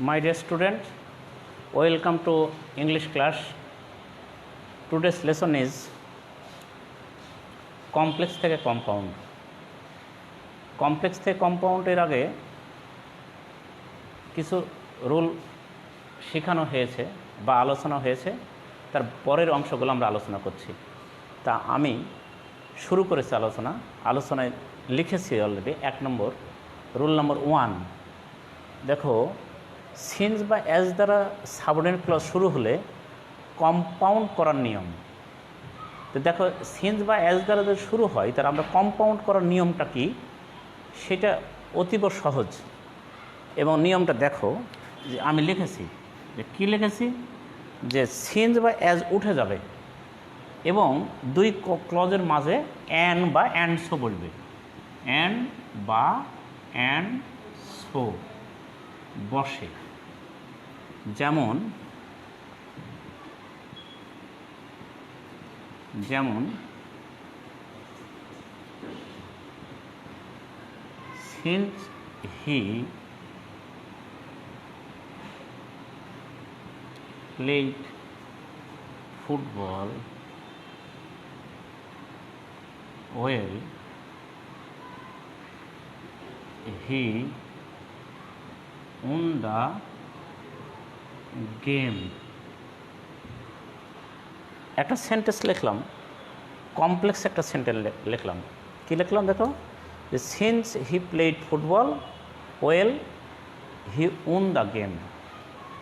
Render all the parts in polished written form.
My dear students, welcome to English class. Today's lesson is complex থেকে compound. Complex থেকে compound এর আগে কিছু রুল শেখানো হয়েছে বা আলোচনা হয়েছে, তার পরের অংশগুলো আমরা আলোচনা করছি। তা আমি শুরু করেছি আলোচনায় লিখেছি অলরেডি 1 নম্বর রুল নম্বর 1। দেখো, সিন্স বা অ্যাজ দ্বারা সাবঅর্ডিনেট ক্লজ শুরু হলে কম্পাউন্ড করার নিয়ম। তো দেখো, সিন্স বা অ্যাজ দ্বারা যদি শুরু হয় তাহলে আমরা কম্পাউন্ড করার নিয়মটা কি, সেটা অতীব সহজ। এবং নিয়মটা দেখো যে আমি লিখেছি, যে কী লিখেছি, যে সিন্স বা অ্যাজ উঠে যাবে এবং দুই ক্লজের মাঝে অ্যান বা অ্যান্ড সো বলবে। অ্যান বা অ্যান্ড সো বসে। যেমন since he played football well, he won the game. একটা সেন্টেন্স লিখলাম, কমপ্লেক্স একটা সেন্টেন্স লিখলাম। কি লিখলাম দেখো, যে since he played football well he won the game.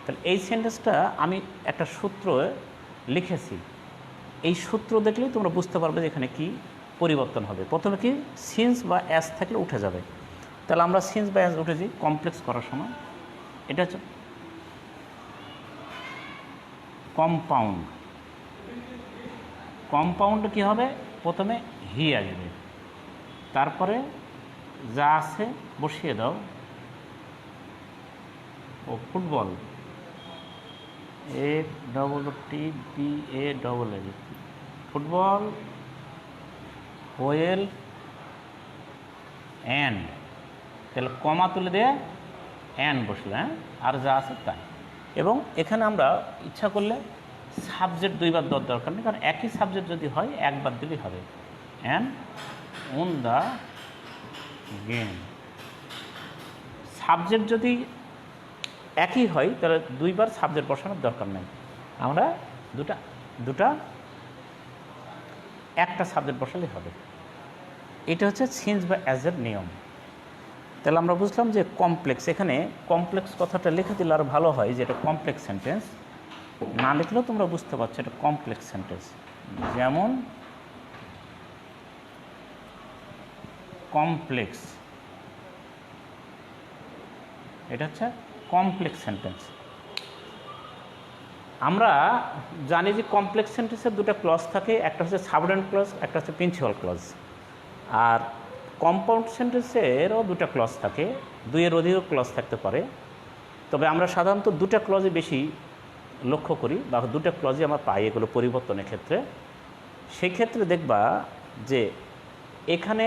তাহলে এই সেন্টেন্সটা আমি একটা সূত্র লিখেছি। এই সূত্র দেখলেই তোমরা বুঝতে পারবে যে এখানে কি পরিবর্তন হবে। প্রথমে কি, সিন্স বা অ্যাজ থাকলে উঠে যাবে। তাহলে আমরা সিন্স বা অ্যাজ উঠেছি কমপ্লেক্স করার সময়। এটা হচ্ছে কম্পাউন্ড। কম্পাউন্ড কী হবে, প্রথমে হি আসবে, তারপরে যা আছে বসিয়ে দাও। ও football, FTBALL, football while and, তাহলে কমা তুলে দিয়ে অ্যান্ড বসলে, হ্যাঁ, আর যা আছে তাই। এবং এখানে আমরা ইচ্ছা করলে সাবজেক্ট দুইবার দেওয়ার দরকার নেই, কারণ একই সাবজেক্ট যদি হয় একবার দিলেই হবে। And on the game. Subject যদি একই হয় তাহলে দুইবার সাবজেক্ট বসানোর দরকার নেই। আমরা একটা সাবজেক্ট বসালেই হবে। এটা হচ্ছে সিন্স বা অ্যাজের নিয়ম। তাহলে আমরা বুঝলাম যে কমপ্লেক্স, এখানে কমপ্লেক্স কথাটা লিখে দিলে আর ভালো হয়, যে এটা কমপ্লেক্স সেন্টেন্স। না লিখলেও তোমরা বুঝতে পারছো এটা কমপ্লেক্স সেন্টেন্স। যেমন কমপ্লেক্স, এটা হচ্ছে কমপ্লেক্স সেন্টেন্স। আমরা জানি যে কমপ্লেক্স সেন্টেন্সের দুটো ক্লজ থাকে, একটা হচ্ছে সাবঅর্ডিনেট ক্লজ, একটা হচ্ছে প্রিন্সিপাল ক্লজ। আর কম্পাউন্ড সেন্টেন্সেরও দুটো ক্লজ থাকে, দুইয়ের অধিক ক্লজ থাকতে পারে। তবে আমরা সাধারণত দুটো ক্লজে বেশি লক্ষ্য করি, বা দুটো ক্লজে আমরা পাই এগুলো পরিবর্তনের ক্ষেত্রে। সেই ক্ষেত্রে দেখবা যে এখানে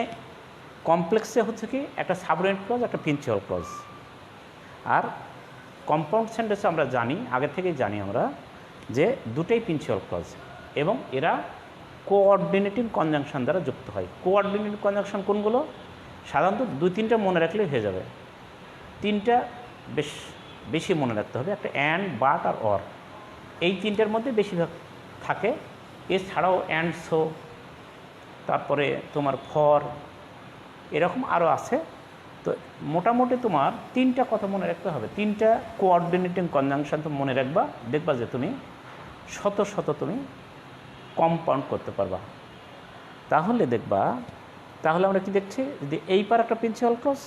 কমপ্লেক্সে হচ্ছে কি, একটা সাবঅর্ডিনেট ক্লজ, একটা প্রিন্সিপাল ক্লজ। আর কম্পাউন্ড সেন্টেন্সে আমরা জানি, আগে থেকেই জানি আমরা, যে দুটোই প্রিন্সিপাল ক্লজ এবং এরা কোঅর্ডিনেটিং কনজাংশন দ্বারা যুক্ত হয়। কোঅর্ডিনেটিং কনজাংশন কোনগুলো, সাধারণত 2-3টা মনে রাখলেই হয়ে যাবে। 3টা বেশি মনে রাখতে হবে। একটা অ্যান্ড, বাট আর অর, এই 3টার মধ্যে বেশিরভাগ থাকে। এছাড়াও অ্যান্ড, সো, তারপরে তোমার ফর, এরকম আরও আছে। তো মোটামুটি তোমার 3টা কথা মনে রাখতে হবে। 3টা কোঅর্ডিনেটিং কনজাংশন তুমি মনে রাখবা, দেখবা যে তুমি শত তুমি কম্পাউন্ড করতে পারবা। তাহলে দেখবা, তাহলে আমরা কি দেখছি, যদি এই পার একটা প্রিন্সিপাল ক্লজ,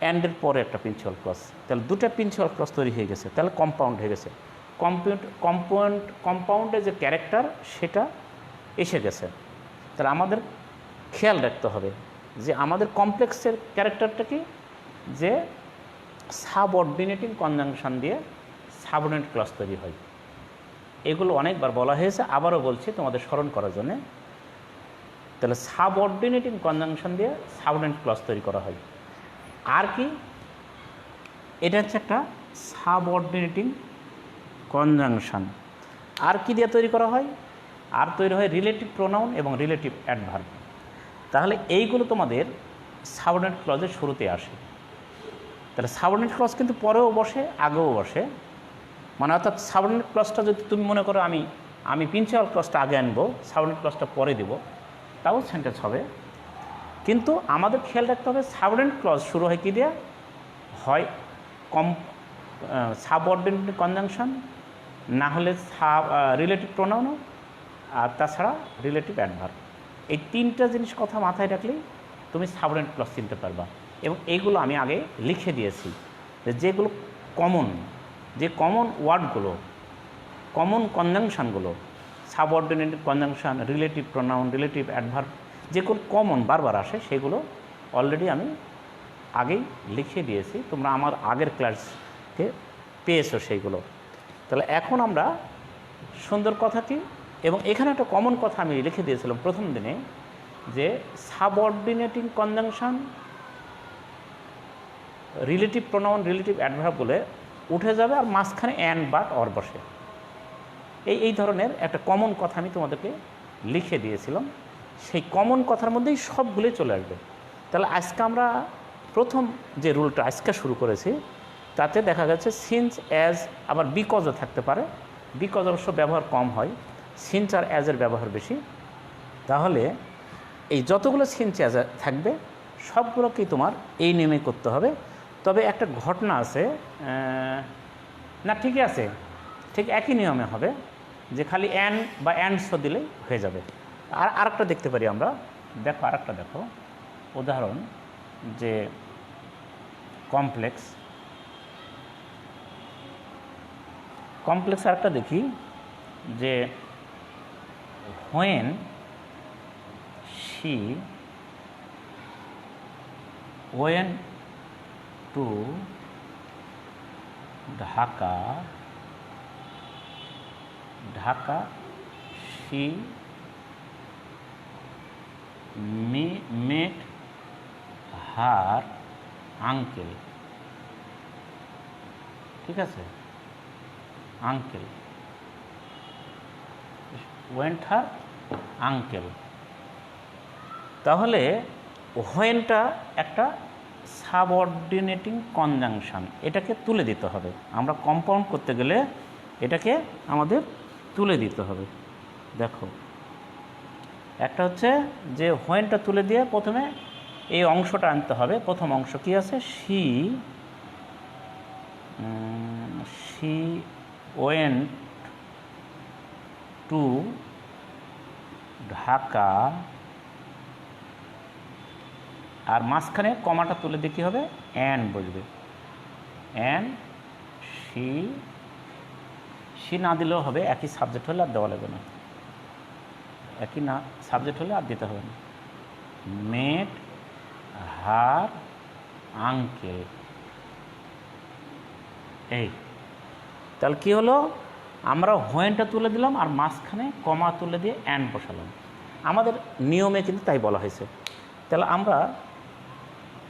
অ্যান্ডের পরে একটা প্রিন্সিপাল ক্লজ, তাহলে দুটো প্রিন্সিপাল ক্লজ তৈরি হয়ে গেছে, তাহলে কম্পাউন্ড হয়ে গেছে। কম্পাউন্ডের যে ক্যারেক্টার সেটা এসে গেছে। তাহলে আমাদের খেয়াল রাখতে হবে যে আমাদের কমপ্লেক্সের ক্যারেক্টারটা কি, যে সাবঅর্ডিনেটিং কনজাংশন দিয়ে সাবঅর্ডিনেট ক্লজ তৈরি হয়। এগুলো অনেকবার বলা হয়েছে, আবারও বলছি তোমাদের স্মরণ করার জন্য। তাহলে সাবঅর্ডিনেটিং কনজাংশন দিয়ে সাবঅর্ডিনেট ক্লজ তৈরি করা হয়। আর কি, এটা হচ্ছে একটা সাবঅর্ডিনেটিং কনজাংশন। আর কি দিয়ে তৈরি করা হয়? আর তৈরি হয় রিলেটিভ প্রোনাউন এবং রিলেটিভ অ্যাডভার্ব। তাহলে এইগুলো তোমাদের সাবঅর্ডিনেট ক্লজের শুরুতে আসে। তাহলে সাবঅর্ডিনেট ক্লজ কিন্তু পরেও বসে, আগেও বসে। মানে অর্থাৎ সাবঅর্ডিনেট ক্লজটা যদি তুমি মনে করো আমি প্রিন্সিপাল ক্লজটা আগে আনবো, সাবঅর্ডিনেট ক্লজটা পরে দেবো, তাও সেন্টেন্স হবে। কিন্তু আমাদের খেয়াল রাখতে হবে সাবঅর্ডিনেট ক্লজ শুরু হয় কী দিয়ে? হয় সাবঅর্ডিনেট কনজাংশন, না হলে রিলেটিভ প্রোনাউন, আর তাছাড়া রিলেটিভ অ্যাডভার্ব। এই তিনটা জিনিস কথা মাথায় রাখলেই তুমি সাবঅর্ডিনেট ক্লজ চিনতে পারবা। এবং এইগুলো আমি আগে লিখে দিয়েছি, যেগুলো কমন, যে কমন ওয়ার্ডগুলো, কমন কনজাংশনগুলো, subordinate conjunction, relative pronoun, relative adverb, যেগুলো কমন বারবার আসে, সেগুলো অলরেডি আমি আগেই লিখে দিয়েছি। তোমরা আমার আগের ক্লাসে পেয়েছো সেইগুলো। তাহলে এখন আমরা সুন্দর কথা কি, এবং এখানে একটা কমন কথা আমি লিখে দিয়েছিলাম প্রথম দিনে, যে subordinating conjunction, relative pronoun, relative adverb বলে উঠে যাবে, আর মাঝখানে অ্যান্ড, বাট, অর বসে। এই ধরনের একটা কমন কথা আমি তোমাদেরকে লিখে দিয়েছিলাম। সেই কমন কথার মধ্যেই সবগুলোই চলে আসবে। তাহলে আজকে আমরা প্রথম যে রুলটা আজকে শুরু করেছি, তাতে দেখা গেছে সিন্স, অ্যাজ, আবার বিকজও থাকতে পারে। বিকজ অবশ্য ব্যবহার কম হয়, সিন্স আর অ্যাজের ব্যবহার বেশি। তাহলে এই যতগুলো সিন্স অ্যাজ থাকবে সবগুলোকেই তোমার এই নিয়মে করতে হবে। তবে একটা ঘটনা আছে, না ঠিকই আছে, ঠিক একই নিয়মে হবে, যে খালি অ্যান বা অ্যান্ডসও দিলেই হয়ে যাবে। আর আরেকটা দেখতে পারি আমরা, দেখো আরেকটা দেখো উদাহরণ, যে কমপ্লেক্স আরেকটা দেখি, যে when she went to Dhaka, she met her uncle, ঠিক আছে, আঙ্কেল, ওয়েন্ট হার আঙ্কেল। তাহলে হোয়েনটা একটা সাবঅর্ডিনেটিং কনজাংশন, এটাকে তুলে দিতে হবে। আমরা কম্পাউন্ড করতে গেলে এটাকে আমাদের তুলে দিতে হবে। দেখো একটা হচ্ছে যে হোয়েনটা তুলে দিয়ে প্রথমে এই অংশটা আনতে হবে। প্রথম অংশ কি আছে? শি ওয়েন্ট টু ঢাকা, আর মাঝখানে কমাটা তুলে দিয়ে কী হবে? অ্যান্ড বসবে। অ্যান্ড শি না দিলেও হবে, একই সাবজেক্ট হলে আর দেওয়া লাগবে না, একই না সাবজেক্ট হলে আর দিতে হবে না। মেট হার আঙ্কেল। এই তাহলে কী হলো? আমরা হোয়েনটা তুলে দিলাম আর মাঝখানে কমা তুলে দিয়ে অ্যান্ড বসালাম। আমাদের নিয়মে কিন্তু তাই বলা হয়েছে। তাহলে আমরা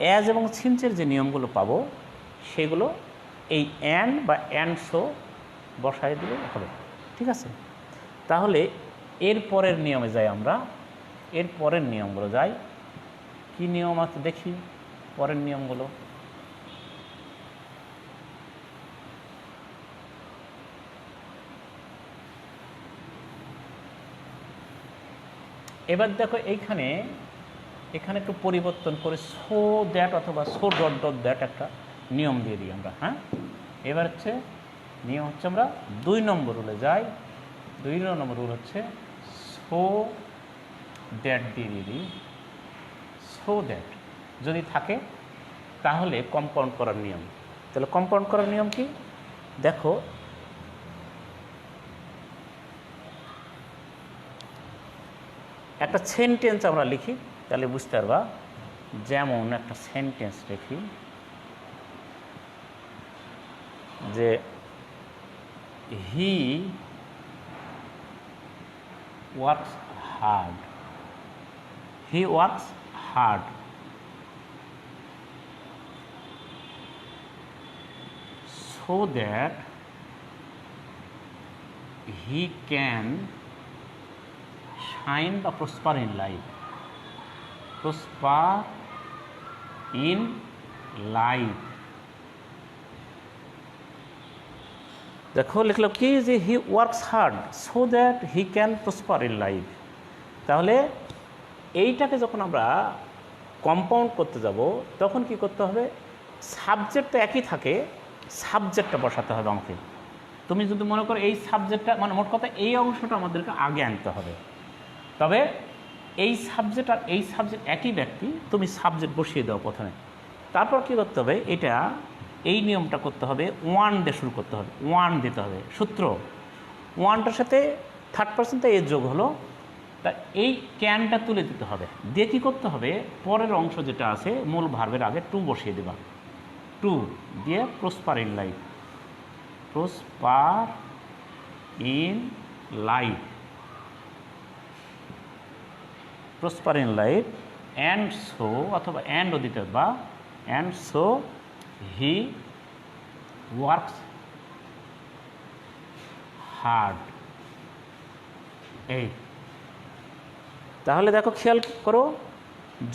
অ্যাজ এবং সিন্সের যে নিয়মগুলো পাবো সেগুলো এই অ্যান্ড বা অ্যান্ডসও বসায় দিলে হবে, ঠিক আছে? তাহলে এর পরের নিয়মে যাই আমরা, এর পরের নিয়মগুলো যাই। কি নিয়ম আছে দেখি পরের নিয়মগুলো। এবার দেখো এখানে একটু পরিবর্তন করে সো দ্যাট অথবা সো ডট ডট দ্যাট একটা নিয়ম দিয়ে দিই আমরা। হ্যাঁ, এবার হচ্ছে নিয়ম হচ্ছে আমরা 2 নম্বর রুলে যাই। 2 নম্বর রুল হচ্ছে সো দ্যাট দিয়ে দিই। সো দ্যাট যদি থাকে তাহলে কম্পাউন্ড করার নিয়ম। তাহলে কম্পাউন্ড করার নিয়ম কি দেখো, একটা সেন্টেন্স আমরা লিখি তাহলে বুঝতে পারবা। যেমন একটা সেন্টেন্স লিখি যে he works hard, he works hard. so that he can shine বা prosper in life, prosper in life। দেখো লিখলো কি যে he works hard so that he can prosper in life. তাহলে এইটাকে যখন আমরা কম্পাউন্ড করতে যাব তখন কি করতে হবে, সাবজেক্ট তো একই থাকে, সাবজেক্টটা বসাতে হবে অঙ্কে। তুমি যদি মনে করো এই সাবজেক্টটা, মানে মোট কথা এই অংশটা আমাদেরকে আগে আনতে হবে, তবে এই সাবজেক্ট আর এই সাবজেক্ট একই ব্যক্তি, তুমি সাবজেক্ট বসিয়ে দাও প্রথমে। তারপর কী করতে হবে, এটা এই নিয়মটা করতে হবে, ওয়ান দিয়ে শুরু করতে হবে, ওয়ান দিতে হবে। সূত্র ওয়ানটার সাথে থার্ড পার্সনটা এর যোগ হলো, তা এই ক্যানটা তুলে দিতে হবে। দিয়ে কী করতে হবে, পরের অংশ যেটা আছে মূল ভার্বের আগে টু বসিয়ে দেবা, টু দিয়ে prosper in life, prosper in life, prosper in life and so, অথবা অ্যান্ডও দিতে হবে, বা and so he works hard. এই তাহলে দেখো খেয়াল করো,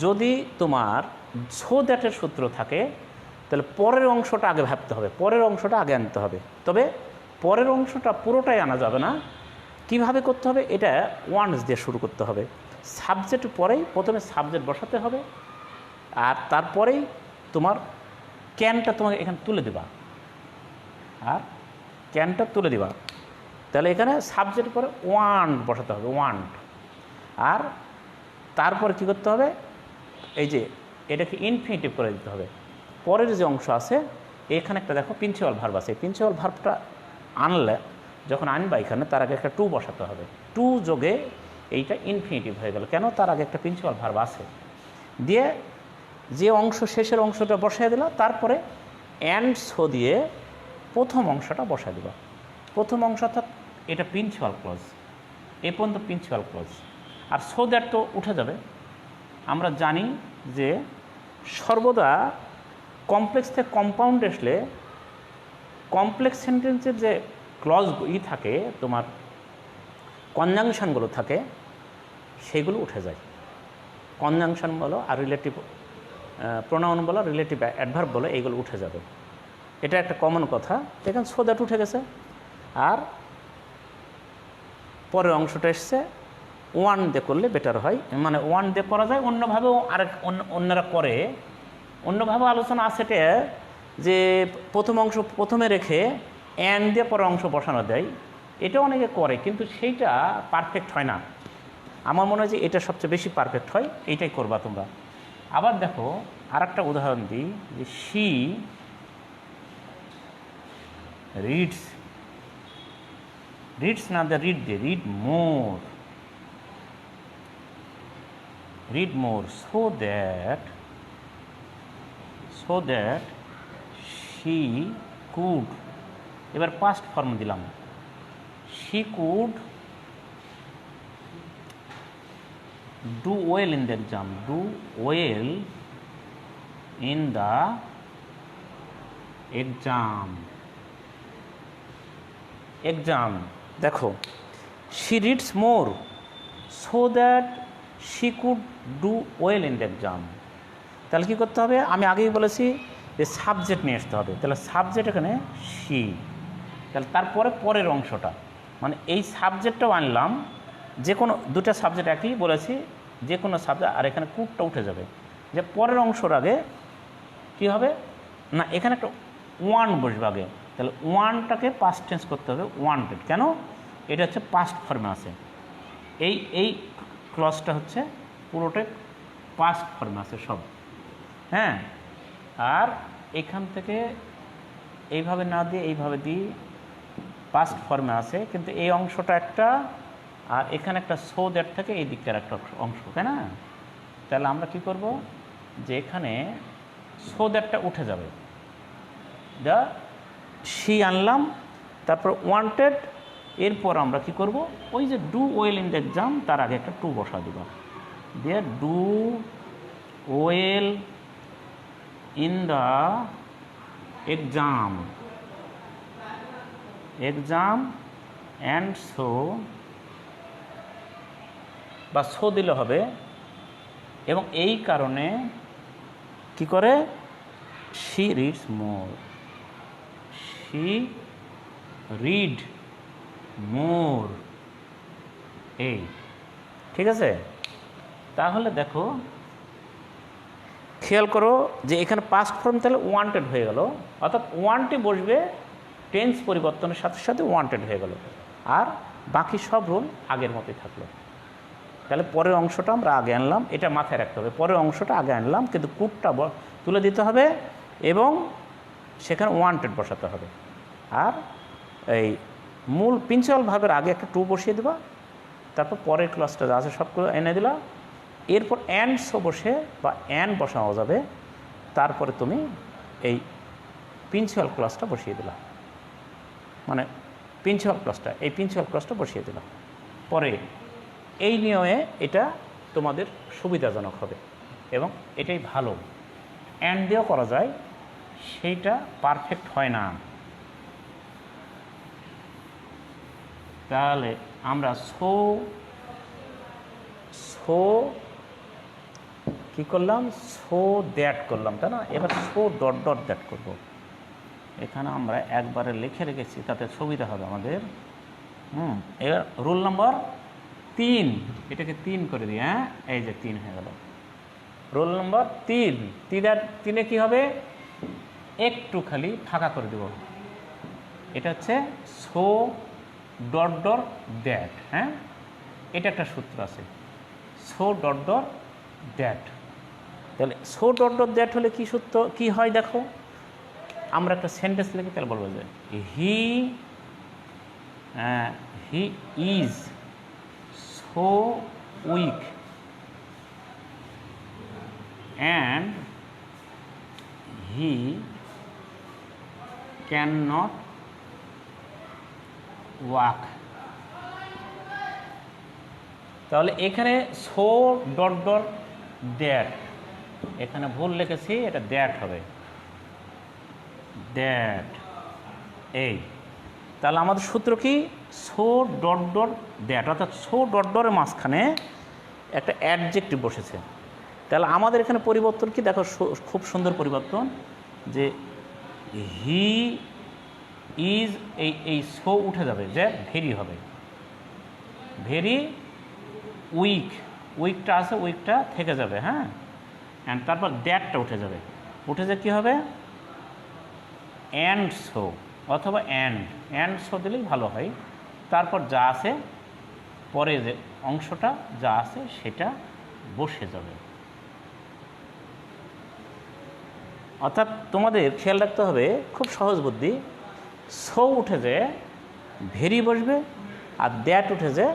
যদি তোমার সো দ্যাটের সূত্র থাকে তাহলে পরের অংশটা আগে ভাবতে হবে, পরের অংশটা আগে আনতে হবে। তবে পরের অংশটা পুরোটাই আনা যাবে না। কিভাবে করতে হবে, এটা ওয়ান্স দিয়ে শুরু করতে হবে। সাবজেক্ট পরেই প্রথমে সাবজেক্ট বসাতে হবে, আর তারপরেই তোমার ক্যানটা তোমাকে এখানে তুলে দেবা, আর ক্যানটা তুলে দেবা। তাহলে এখানে সাবজেক্ট পরে ওয়ান বসাতে হবে, ওয়ান। আর তারপরে কী করতে হবে, এই যে এটাকে ইনফিনিটিভ করে দিতে হবে। পরের যে অংশ আছে এখানে একটা দেখো প্রিন্সিপাল ভার্ব আছে, প্রিন্সিপাল ভার্বটা আনলে, যখন আনবা এখানে তার আগে একটা টু বসাতে হবে, টু যোগে এইটা ইনফিনিটিভ হয়ে গেল। কেন, তার আগে একটা প্রিন্সিপাল ভার্ব আছে। দিয়ে যে অংশ শেষের অংশটা বসাই দিলা, তারপরে অ্যান্ড সো দিয়ে প্রথম অংশটা বসাই দিবা। প্রথম অংশ অর্থাৎ এটা প্রিন্সিপাল ক্লজ, এ পর্যন্ত প্রিন্সিপাল ক্লজ। আর সো দ্যাট তো উঠে যাবে। আমরা জানি যে সর্বদা কমপ্লেক্স থেকে কম্পাউন্ড আসলে কমপ্লেক্স সেন্টেন্সের যে ক্লজ থাকে, তোমার কনজাংশনগুলো থাকে, সেগুলো উঠে যায়। কনজাংশন বলো আর রিলেটিভ প্রোনাউন বলো, রিলেটিভ অ্যাডভার্ব বলো, এইগুলো উঠে যাবে। এটা একটা কমন কথা। দেখেন সো দ্যাট উঠে গেছে, আর পরের অংশটা এসছে ওয়ান দিয়ে করলে বেটার হয়। মানে ওয়ান দিয়ে করা যায়, অন্যভাবেও আরেক অন্যরা করে, অন্যভাবে আলোচনা আছে যে প্রথম অংশ প্রথমে রেখে অ্যান্ড দিয়ে পরের অংশ বসানো দেয়, এটা অনেকে করে, কিন্তু সেইটা পারফেক্ট হয় না। আমার মনে হয় যে এটা সবচেয়ে বেশি পারফেক্ট হয়, এইটাই করবা তোমরা। আবার দেখো আর একটা উদাহরণ দিই, যে শি রিডস, রিডস না দ্য রিড দিয়ে, read more, read more so that she could, এবার পাস্ট ফর্ম দিলাম, she could do well in the exam, do well in the exam। দেখো she reads more so that she could do well in the exam। তাহলে কী করতে হবে, আমি আগেই বলেছি যে সাবজেক্ট নিয়ে আসতে হবে। তাহলে সাবজেক্ট এখানে she, তাহলে তারপরে পরের অংশটা, মানে এই সাবজেক্টটাও আনলাম, যে কোনো দুটা সাবজেক্ট একই বলেছি, যে কোনো সাবজেক্ট, আর এখানে কুডটা উঠে যাবে। যে পরের অংশর আগে কী হবে না, এখানে একটা ওয়ান বসবে আগে। তাহলে ওয়ানটাকে পাস্ট টেন্স করতে হবে, ওয়ান্টেড। কেন, এটা হচ্ছে পাস্ট ফর্মে আছে, এই ক্লজটা হচ্ছে পুরোটাই পাস্ট ফর্মে আছে সব, হ্যাঁ। আর এখান থেকে এইভাবে না দিয়ে এইভাবে দিই, পাস্ট ফর্মে আছে, কিন্তু এই অংশটা একটা, আর এখানে একটা সো দ্যাট থেকে এই দিকটার একটা অংশ, তাই না। তাহলে আমরা কি করব, যে এখানে সো দ্যাটটা উঠে যাবে, দ্য শি আনলাম, তারপর ওয়ান্টেড, এরপর আমরা কি করব, ওই যে do well in the exam, তার আগে একটা টু বসা দেব, দিয়ে do well in the exam, exam and so বা সো দিলে হবে, এবং এই কারণে কি করে, she reads more, she read more, এই ঠিক আছে। তাহলে দেখো খেয়াল করো যে এখানে পাস্ট ফর্ম তাহলে ওয়ান্টেড হয়ে গেল, অর্থাৎ ওয়ান্টে বসবে, টেন্স পরিবর্তনের সাথে সাথে ওয়ান্টেড হয়ে গেল, আর বাকি সব রুল আগের মতোই থাকলো। তাহলে পরের অংশটা আমরা আগে আনলাম, এটা মাথায় রাখতে হবে, পরের অংশটা আগে আনলাম কিন্তু কুডটা তুলে দিতে হবে এবং সেখানে ওয়ান্টেড বসাতে হবে। আর এই মূল প্রিন্সিপাল ভার্বের আগে একটা টু বসিয়ে দেবা, তারপর পরের ক্লাসটা যা আছে সবগুলো এনে দিলা, এরপর অ্যান্ড সো বসে বা অ্যান্ড বসানো যাবে, তারপরে তুমি এই প্রিন্সিপাল ক্লাসটা বসিয়ে দিলা, মানে প্রিন্সিপাল ক্লাসটা, এই প্রিন্সিপাল ক্লাসটা বসিয়ে দিলা। পরে এই নিয়মে এটা তোমাদের সুবিধাজনক হবে এবং এটাই ভালো। অ্যান্ড দিয়েও করা যায়, সেইটা পারফেক্ট হয় না। তাহলে আমরা সো কী করলাম, সো দ্যাট করলাম, তাই না? এবার সো ডট ডট দ্যাট করব। এখানে আমরা একবারে লিখে রেখেছি, তাতে সুবিধা হবে আমাদের। এবার রুল নম্বর 3, এটাকে 3 করে দিই, হ্যাঁ, এই যে 3 হয়ে গেল। রোল নম্বর 3, 3-এ কী হবে, একটু খালি ফাঁকা করে দেব, এটা হচ্ছে সো ডট ডট দ্যাট, হ্যাঁ, এটা একটা সূত্র আছে, সো ডট ডট দ্যাট। তাহলে সো ডট ডট দ্যাট হলে কী সূত্র, কী হয় দেখো, আমরা একটা সেন্টেন্স লিখি, তাহলে বলবো যে he is so weak and he cannot walk। তাহলে এখানে সো ডট ডট দ্যাট, এখানে ভুল লিখেছি, এটা দ্যাট হবে, দ্যাট, এই। তাহলে আমাদের সূত্র কি, সো ডট ডট দ্যাট, অর্থাৎ সো ডট ডটের মাঝখানে একটা অ্যাডজেক্টিভ বসেছে। তাহলে আমাদের এখানে পরিবর্তন কি দেখো, খুব সুন্দর পরিবর্তন, যে হি ইজ, এই সো উঠে যাবে, যে ভেরি হবে, ভেরি উইক, উইকটা আছে, উইকটা থেকে যাবে, হ্যাঁ, অ্যান্ড তারপর দ্যাটটা উঠে যাবে, উঠে যে কী হবে, অ্যান্ড সো, অথবা অ্যান্ড সো দিলেই ভালো হয়। তারপর যা আছে পরে যে অংশটা যা আছে সেটা বসে যাবে। অর্থাৎ তোমাদের খেয়াল রাখতে হবে, খুব সহজ বুদ্ধি, সো উঠে যে ভেরি বসবে, আর দ্যাট উঠে যে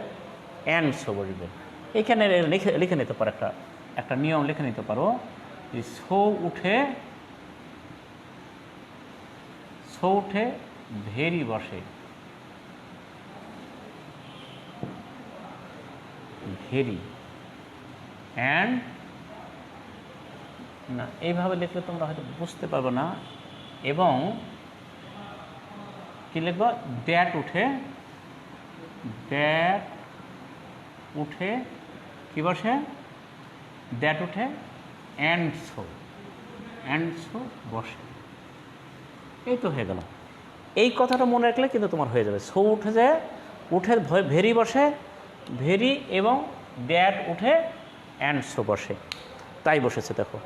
অ্যান্ড সো বসবে। এখানে লিখে নিতে পারো, একটা নিয়ম লিখে নিতে পারো, যে সো উঠে ভেরি বসে, ভেরি, অ্যান্ড না, এইভাবে লিখলে তোমরা হয়তো বুঝতে পারবে না, এবং কী লিখব, দ্যাট উঠে কী বসে, দ্যাট উঠে অ্যান্ড সো বসে, এই তো হয়ে গেল। এই কথাটা মনে রাখলে কিন্তু তোমার হয়ে যাবে, সো উঠে ভেরি বসে, ভেরি, এবং দ্যাট উঠে অ্যান্ড সো বসে, তাই বসেছে। দেখো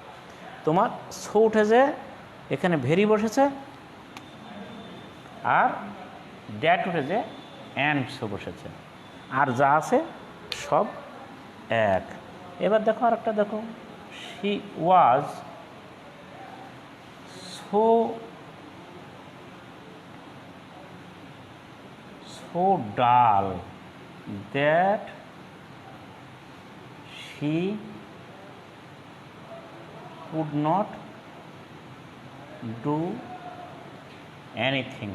তোমার সো উঠে যে এখানে ভেরি বসেছে, আর দ্যাট উঠে যে অ্যান্ড সো বসেছে, আর যা আছে সব এক। এবার দেখো আরেকটা দেখো, শি ওয়াজ সো ডাল that she could not do anything।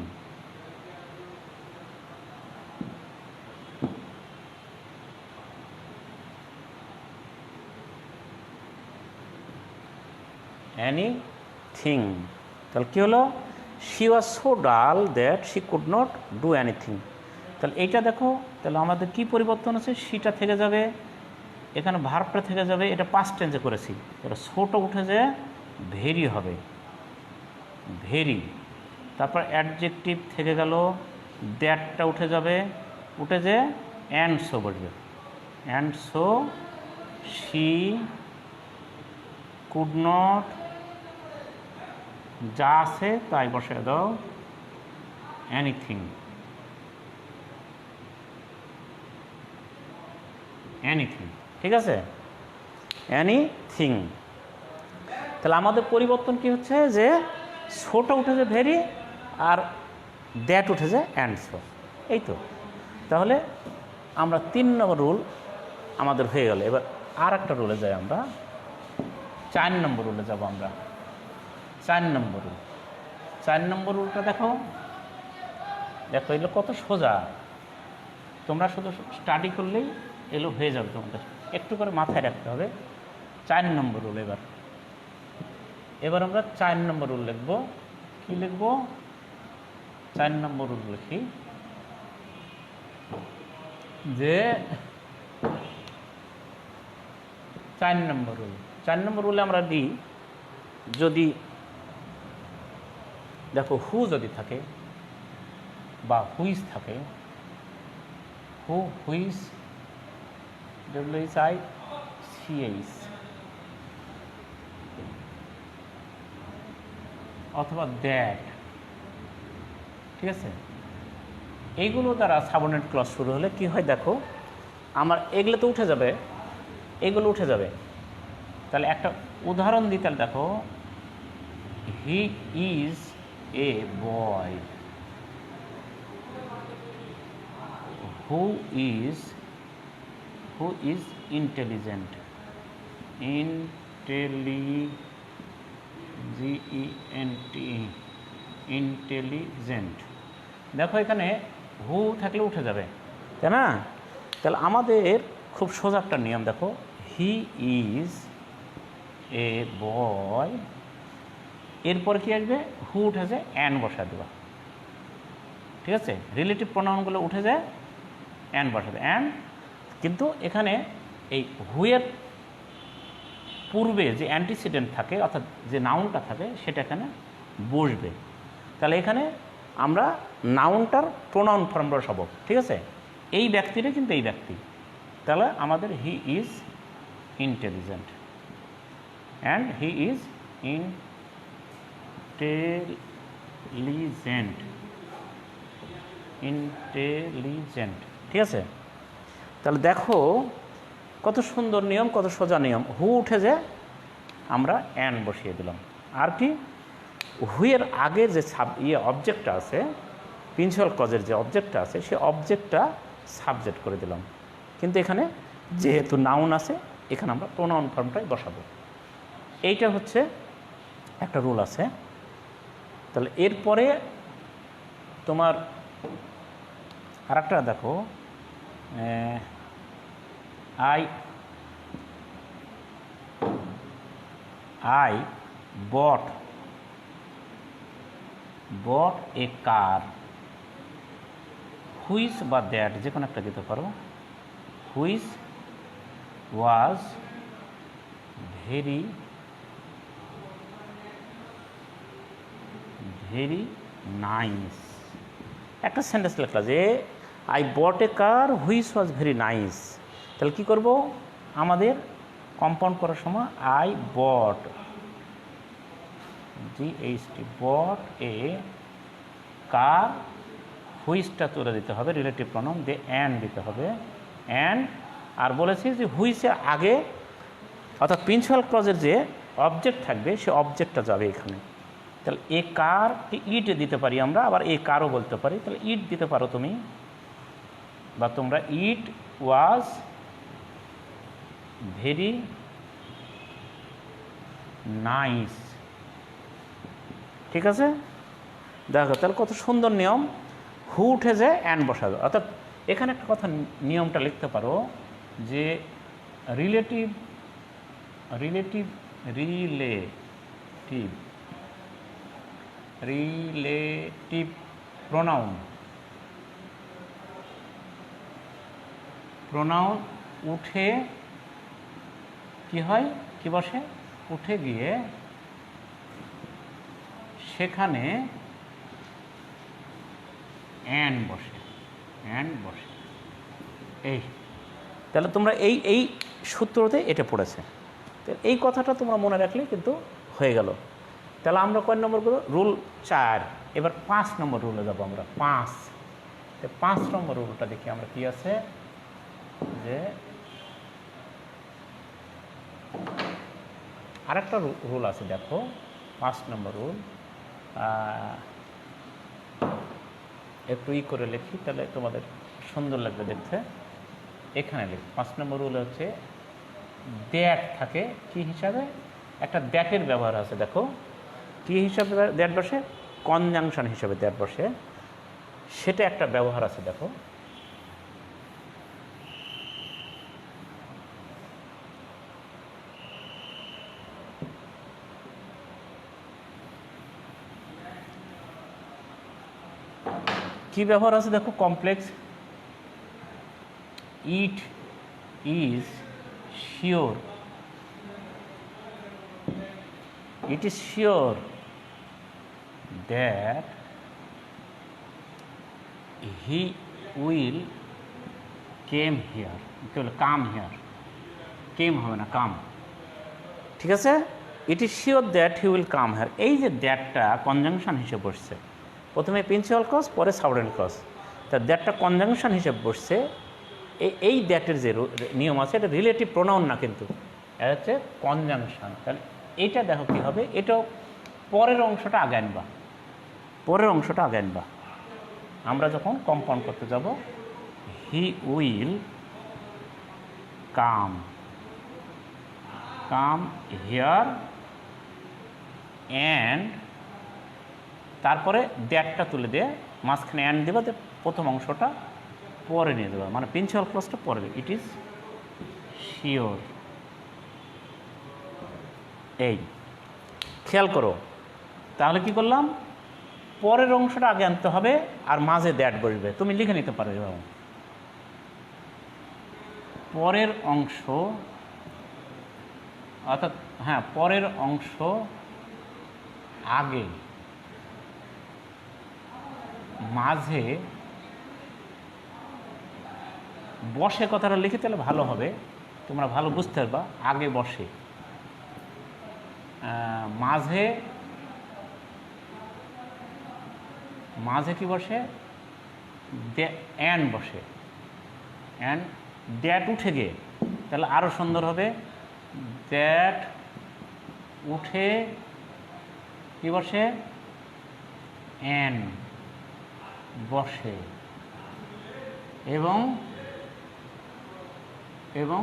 তাহলে কী হলো, শি ওয়াজ সো ডাল that she could not do anything. তাহলে এইটা দেখো, তাহলে আমাদের কি পরিবর্তন আছে, শিটা থেকে যাবে, এখানে ভার্বটা থেকে যাবে, এটা পাস্ট টেন্সে করেছি, এটা সোটা উঠে যে ভেরি হবে, ভেরি। তারপর অ্যাডজেক্টিভ থেকে গেল, দ্যাটটা উঠে যাবে, উঠে যে অ্যান্ড সো বসবে, and so she could not, যা আছে তাই বসে দাও, এনিথিং, এনিথিং, ঠিক আছে, এনিথিং। তাহলে আমাদের পরিবর্তন কি হচ্ছে যে সোটা উঠেছে ভেরি আর দ্যাট উঠেছে অ্যান্ড সো, এই তো। তাহলে আমরা 3 নম্বর রুল আমাদের হয়ে গেল। এবার আর একটা রুলে যাই আমরা, 4 নম্বর রুলে যাব আমরা। 4 নম্বর রুল, 4 নম্বর রুলটা দেখো, দেখো এগুলো কত সোজা, তোমরা শুধু স্টাডি করলেই এগুলো হয়ে যাবে, তোমাদের একটু করে মাথায় রাখতে হবে। 4 নম্বর রুল। এবার আমরা 4 নম্বর রুল লিখব। কি লিখব? 4 নম্বর রুল লিখি যে 4 নম্বর রুল। 4 নম্বর রুলে আমরা দিই, যদি দেখো হু যদি থাকে বা হুইস থাকে, হু, হুইস, WHICH, অথবা দ্যাট, ঠিক আছে, এইগুলো দ্বারা সাবঅর্ডিনেট ক্লজ শুরু হলে কি হয় দেখো, আমার এগুলো তো উঠে যাবে, এগুলো উঠে যাবে। তাহলে একটা উদাহরণ দিই, তাহলে দেখো, he is a boy, who is intelligent, intelligent. দেখো এখানে হু থাকলে উঠে যাবে, তাই না? তাহলে আমাদের খুব সোজা একটা নিয়ম দেখো, হি ইজ এ বয়, এরপর কি আসবে, হু উঠে যায় অ্যান বসা দেওয়া, ঠিক আছে, রিলেটিভ প্রোনাউনগুলো উঠে যায় অ্যান বসা দেয়, অ্যান। কিন্তু এখানে এই হুয়ের পূর্বে যে অ্যান্টিসিডেন্ট থাকে, অর্থাৎ যে নাউনটা থাকে, সেটা এখানে বসবে। তাহলে এখানে আমরা নাউনটার প্রোনাউন ফর্ম বসাবো, ঠিক আছে, এই ব্যক্তিটা কিন্তু এই ব্যক্তি। তাহলে আমাদের he is intelligent, and he is intelligent, ঠিক আছে। তাহলে দেখো কত সুন্দর নিয়ম, কত সোজা নিয়ম। হু উঠে যে আমরা অ্যান বসিয়ে দিলাম, আর কি হুয়ের আগের যে অবজেক্টটা আছে, প্রিন্সিপাল ক্লজের যে অবজেক্টটা আছে, সেই অবজেক্টটা সাবজেক্ট করে দিলাম। কিন্তু এখানে যেহেতু নাউন আছে, এখানে আমরা প্রোনাউন ফর্মটাই বসাবো। এইটা হচ্ছে একটা রুল আছে। তাহলে এরপরে তোমার আর একটা দেখো, I bought a car, which বা দ্যাট যে কোনো একটা দিতে পারো, হুইচ ওয়াজ ভেরি নাইস। একটা সেন্টেন্স লেখলা যে I bought A car which was very nice. তাহলে কী করবো, আমাদের কম্পাউন্ড করার সময় আই বট, GHT, বট এ কার, হুইচটা তুলে দিতে হবে, রিলেটিভ প্রোনাউন দিয়ে অ্যান্ড দিতে হবে, অ্যান্ড। আর বলেছি যে হুইচের আগে অর্থাৎ প্রিন্সিপাল ক্লজের যে অবজেক্ট থাকবে, সে অবজেক্টটা যাবে এখানে। তাহলে এ কার ইট দিতে পারি আমরা, আবার এ কারও বলতে পারি। তাহলে ইট দিতে পারো তুমি বা তোমরা, ইট ওয়াজ ভেরি নাইস, ঠিক আছে। দেখো তাহলে কত সুন্দর নিয়ম, হু উঠে যায় অ্যান্ড বসাবে। অর্থাৎ এখানে একটা কথা নিয়মটা লিখতে পারো যে রিলেটিভ রিলেটিভ প্রোনাউন, প্রোনাউন উঠে কি হয়, কি বসে, উঠে গিয়ে সেখানে অ্যান বসে, অ্যান বসে। এই তাহলে তোমরা এই এই সূত্রতে এটা পড়েছে, তো এই কথাটা তোমরা মনে রাখলে কিন্তু হয়ে গেল। তাহলে আমরা কয় নম্বর করবো, রুল 4। এবার 5 নম্বর রুলে যাবো আমরা। 5 নম্বর রুলটা দেখি আমরা কি আছে, যে আরেকটা রুল আছে দেখো, 5 নম্বর রুল। একটু করে লিখি তাহলে তোমাদের সুন্দর লাগবে দেখতে। এখানে লিখি 5 নম্বর রুল হচ্ছে দ্যাট থাকে কি হিসাবে, একটা দ্যাটের ব্যবহার আছে দেখো, কি হিসাবে দ্যাট বসে, কনজাংশন হিসাবে দ্যাট বসে, সেটা একটা ব্যবহার আছে দেখো। কি ব্যবহার আছে দেখো, complex. It is sure, it is sure that he will came here, কি বলে, কাম হিয়ার, কেম হবে না, কাম, ঠিক আছে। It is sure that he will come here, এই যে দ্যাটটা কনজাংশন হিসেবে বসছে, প্রথমে প্রিন্সিপাল ক্লজ পরে সাবঅর্ডিনেট ক্লজ, তা দ্যাটটা কনজাংশন হিসেবে বসছে। এই দ্যাটের যে নিয়ম আছে, এটা রিলেটিভ প্রোনাউন না, কিন্তু এটা হচ্ছে কনজাংশন। তাহলে এইটা দেখো কী হবে, এটাও পরের অংশটা আগে আনবা, পরের অংশটা আগে আনবা। আমরা যখন কম্পাউন্ড করতে যাব, he will come, come here and, তারপরে দ্যাটটা তুলে দিয়ে মাঝখানে অ্যান্ড দেবা, প্রথম অংশটা পরে নিয়ে দেবা, মানে প্রিন্সিপাল ক্লজটা পরে। ইট ইজ শিওর, এই খেয়াল করো। তাহলে কি করলাম, পরের অংশটা আগে আনতে হবে আর মাঝে দ্যাট বসবে। তুমি লিখে নিতে পারো এভাবে, পরের অংশ, অর্থাৎ হ্যাঁ, পরের অংশ আগে, মাঝে বসে, কথাটা লিখে তাহলে ভালো হবে, তোমরা ভালো বুঝতে পারবা। আগে বসে, মাঝে, মাঝে কি বসে, অ্যান বসে, অ্যান্ড দ্যাট উঠে গিয়ে, তাহলে আরও সুন্দর হবে, দ্যাট উঠে কি বসে, অ্যান বসে, এবং এবং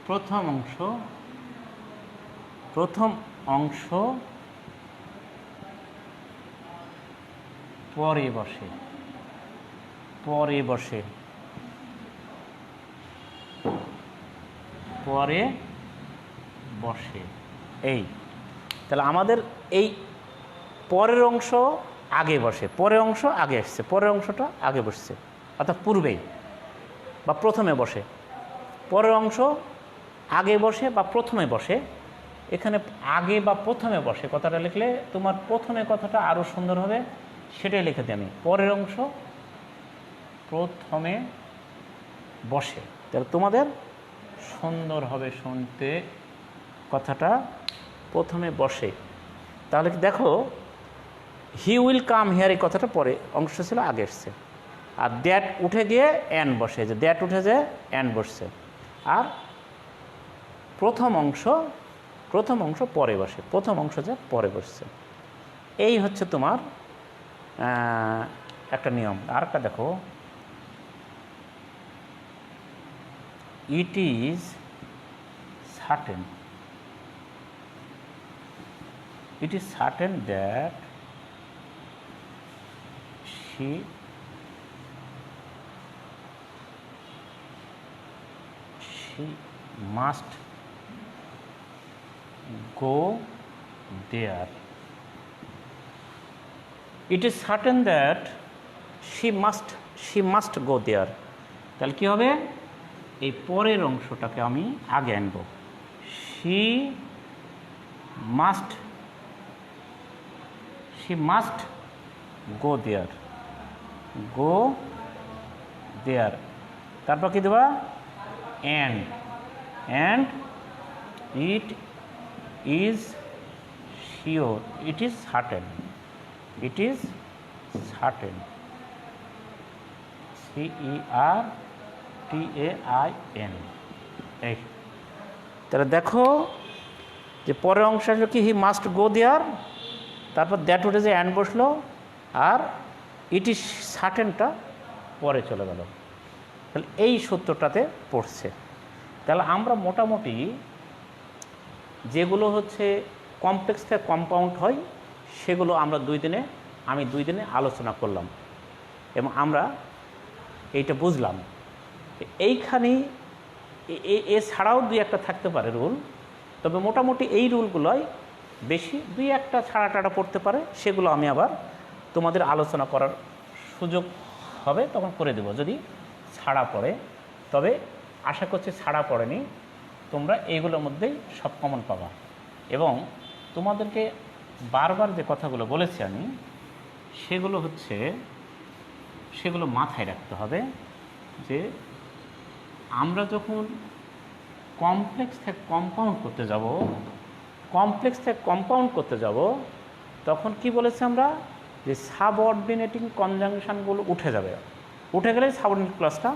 প্রথম অংশ, প্রথম অংশ পরে বসে, পরে বসে, পরে বসে। এই তাহলে আমাদের এই পরের অংশ আগে বসে, পরের অংশ আগে আসছে, পরের অংশটা আগে বসছে, অর্থাৎ পূর্বেই বা প্রথমে বসে, পরের অংশ আগে বসে বা প্রথমে বসে। এখানে আগে বা প্রথমে বসে কথাটা লিখলে তোমার প্রথমে কথাটা আরও সুন্দর হবে, সেটাই লিখে দিই আমি। পরের অংশ প্রথমে বসে, তাহলে তোমাদের সুন্দর হবে শুনতে, কথাটা প্রথমে বসে। তাহলে দেখো, হি উইল কাম হিয়ার, এই কথাটা পরে অংশ ছিল, আগে এসছে। আর দ্যাট উঠে গিয়ে অ্যান বসে, যে দ্যাট উঠে যে অ্যান বসছে। আর প্রথম অংশ পরে বসে, প্রথম অংশ যে পরে বসছে। এই হচ্ছে তোমার একটা নিয়ম। আর একটা দেখো, it is certain, it is certain that she must go there. It is certain that she must go there. তাহলে কী হবে, এই পরের অংশটাকে আমি আগে আনবো। শি মাস্ট গো দেয়ার, তারপর কি দেবা, and it is sure, it is certain, CERTAIN। এই তাহলে দেখো যে পরের অংশ আসলো কি, হি মাস্ট গো দেয়ার, তারপর দ্যাট উঠে যে অ্যান্ড বসলো, আর ইট ইজ সার্টেনটা পরে চলে গেল। তাহলে এই সূত্রটাতে পড়ছে। তাহলে আমরা মোটামুটি যেগুলো হচ্ছে কমপ্লেক্স থেকে কম্পাউন্ড হয় সেগুলো আমি দুই দিনে আলোচনা করলাম এবং আমরা এইটা বুঝলাম। এইখানেই এছাড়াও দুই একটা থাকতে পারে রুল, তবে মোটামুটি এই রুলগুলোই বেশি, দুই একটা ছাড়া টাড়া পড়তে পারে, সেগুলো আমি আবার তোমাদের আলোচনা করার সুযোগ হবে তখন করে দেব যদি ছাড়া পড়ে। তবে আশা করছি ছাড়া পড়েনি, তোমরা এইগুলোর মধ্যেই সব কমন পাবা। এবং তোমাদেরকে বারবার যে কথাগুলো বলেছি আমি, সেগুলো মাথায় রাখতে হবে যে আমরা যখন কমপ্লেক্স থেকে কম্পাউন্ড করতে যাব তখন কি বলেছি আমরা, যে সাবঅর্ডিনেটিং কনজাংশনগুলো উঠে গেলে সাবঅর্ডিনেট ক্লজটা,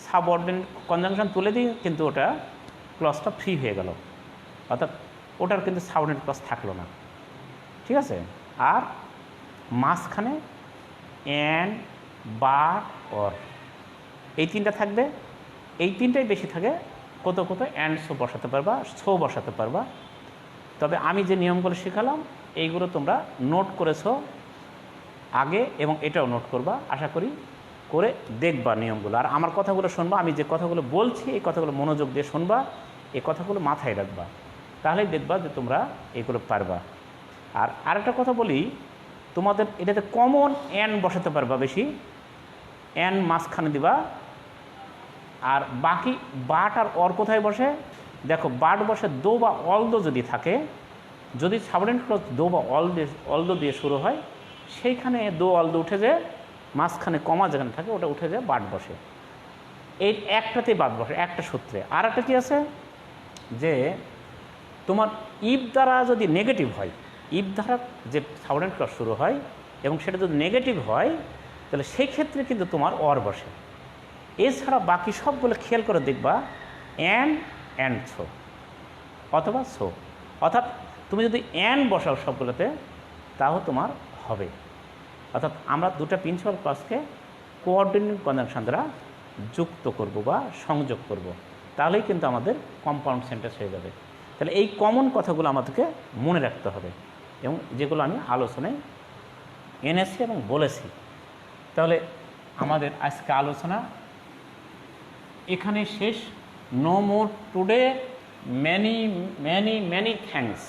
সাবঅর্ডিনেট কনজাংশন তুলে দিই কিন্তু ওটা ক্লজটা ফ্রি হয়ে গেল, অর্থাৎ ওটার কিন্তু সাবঅর্ডিনেট ক্লজ থাকলো না, ঠিক আছে। আর মাঝখানে অ্যান্ড, বাট, অর এই তিনটা থাকবে, এই তিনটাই বেশি থাকে, কোথাও অ্যান্ড সো বসাতে পারবা। তবে আমি যে নিয়মগুলো শেখালাম এইগুলো তোমরা নোট করেছো আগে এবং এটাও নোট করবা, আশা করি করে দেখবা নিয়মগুলো। আর আমার কথাগুলো শুনবা, আমি যে কথাগুলো বলছি এই কথাগুলো মনোযোগ দিয়ে শুনবা, এই কথাগুলো মাথায় রাখবা, তাহলেই দেখবা যে তোমরা এগুলো পারবা। আর আরেকটা কথা বলি, তোমাদের এটাতে কমন অ্যান বসাতে পারবা বেশি, অ্যান মাঝখানে দিবা। আর বাকি বাট আর অর কোথায় বসে, দেখো বাট বসে দো বা অলদো যদি থাকে, যদি সাবঅর্ডিনেট ক্লজ দো বা অলদো দিয়ে শুরু হয়, সেইখানে দো অলদো উঠে যায়, মাঝখানে কমা যেখানে থাকে ওটা উঠে যায়, বাট বসে। এই একটাতেই বাদ বসে একটা সূত্রে। আর একটা কী আছে, যে তোমার ইফ দ্বারা যদি নেগেটিভ হয়, ইফ দ্বারা যে সাবঅর্ডিনেট ক্লজ শুরু হয় এবং সেটা যদি নেগেটিভ হয় তাহলে সেই ক্ষেত্রে কিন্তু তোমার অর বসে। এছাড়া বাকি সবগুলো খেয়াল করে দেখবা অ্যান্ড সো অথবা সো, অর্থাৎ তুমি যদি অ্যান্ড বসাও সবগুলোতে তাও তোমার হবে। অর্থাৎ আমরা দুটো প্রিন্সিপাল ক্লজকে কোঅর্ডিনেটিং কনজাংশন দ্বারা যুক্ত করব বা সংযোগ করব, তাহলেই কিন্তু আমাদের কম্পাউন্ড সেন্টেন্স হয়ে যাবে। তাহলে এই কমন কথাগুলো আমাদেরকে মনে রাখতে হবে এবং যেগুলো আমি আলোচনায় এনেছি এবং বলেছি। তাহলে আমাদের আজকে আলোচনা এখানে শেষ। No more today, many thanks.